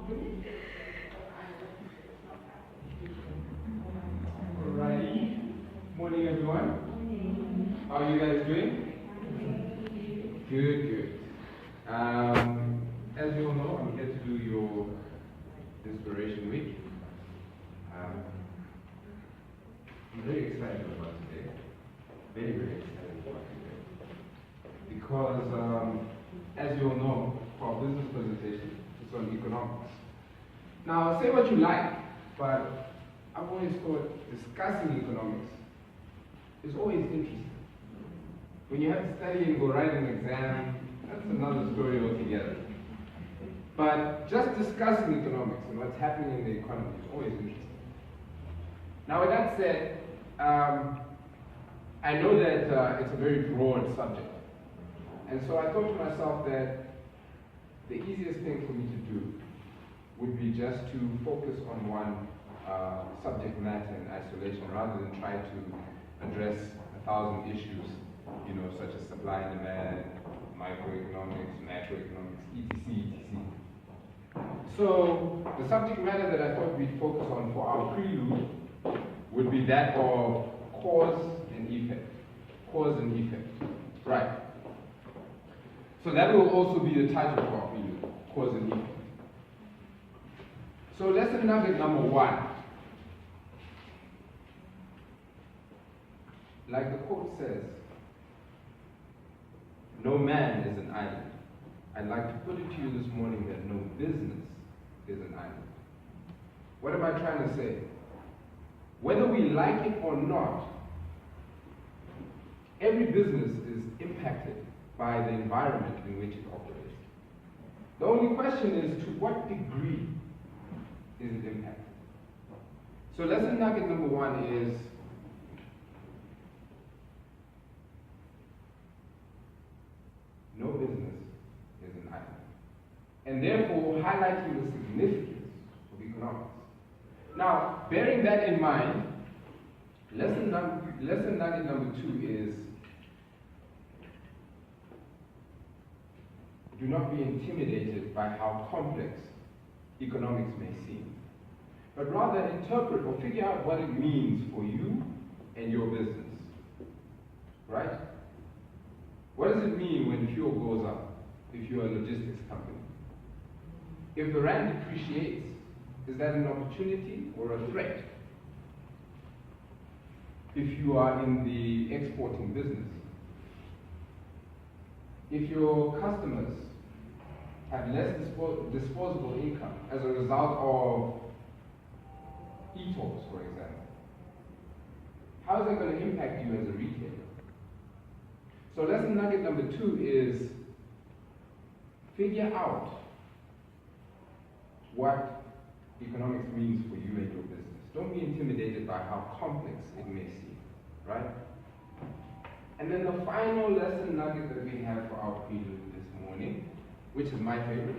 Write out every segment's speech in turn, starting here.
Alrighty. Morning, everyone. How are you guys doing? Good, good. As you all know, I'm here to do your Inspiration Week. I'm very excited about today. Very, very excited about today. Because, as you all know, for our business presentation, it's on economics. Now, say what you like, but I've always thought discussing economics is always interesting. When you have to study and go write an exam, that's another story altogether. But just discussing economics and what's happening in the economy is always interesting. Now, with that said, I know that it's a very broad subject. And so I thought to myself that the easiest thing for me to do would be just to focus on one subject matter in isolation rather than try to address 1,000 issues, such as supply and demand, microeconomics, macroeconomics, etc., etc. So the subject matter that I thought we'd focus on for our prelude would be that of cause and effect. Cause and effect. Right. So that will also be the title of our prelude, cause and effect. So lesson nugget number 1. Like the quote says, no man is an island. I'd like to put it to you this morning that no business is an island. What am I trying to say? Whether we like it or not, every business is impacted by the environment in which it operates. The only question is, to what degree is it impacted? So lesson nugget number 1 is, no business is an island. And therefore highlighting the significance of economics. Now, bearing that in mind, lesson nugget number 2 is, do not be intimidated by how complex economics may seem, but rather interpret or figure out what it means for you and your business. Right? What does it mean when fuel goes up if you're a logistics company? If the rand depreciates, is that an opportunity or a threat? If you are in the exporting business, if your customers have less disposable income as a result of e-tolls, for example, how is that going to impact you as a retailer? So lesson nugget number 2 is, figure out what economics means for you and your business. Don't be intimidated by how complex it may seem, right? And then the final lesson nugget that we have for our prelude this morning, which is my favorite,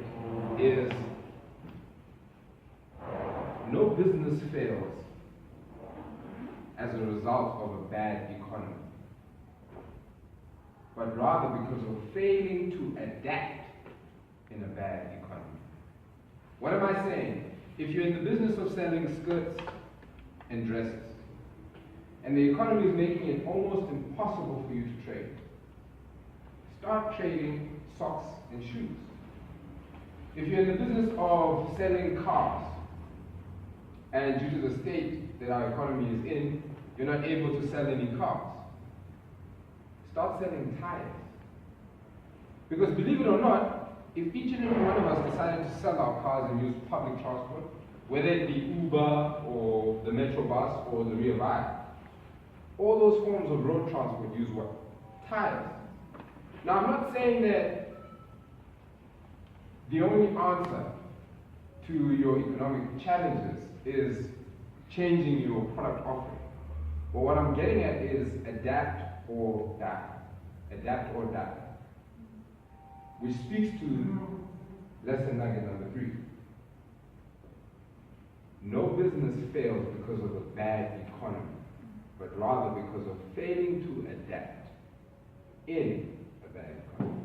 is no business fails as a result of a bad economy, but rather because of failing to adapt in a bad economy. What am I saying? If you're in the business of selling skirts and dresses, and the economy is making it almost impossible for you to trade, start trading socks and shoes. If you're in the business of selling cars, and due to the state that our economy is in, you're not able to sell any cars, start selling tires. Because believe it or not, if each and every one of us decided to sell our cars and use public transport, whether it be Uber or the Metro bus or the Rea Vaya, all those forms of road transport use what? Tires. Now, I'm not saying that the only answer to your economic challenges is changing your product offering. But what I'm getting at is adapt or die. Adapt or die. Which speaks to lesson nugget number 3. No business fails because of a bad economy, but rather because of failing to adapt in a bad economy.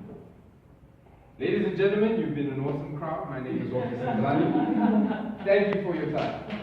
Ladies and gentlemen, you've been an awesome crowd. My name is Awethu Project. Thank you for your time.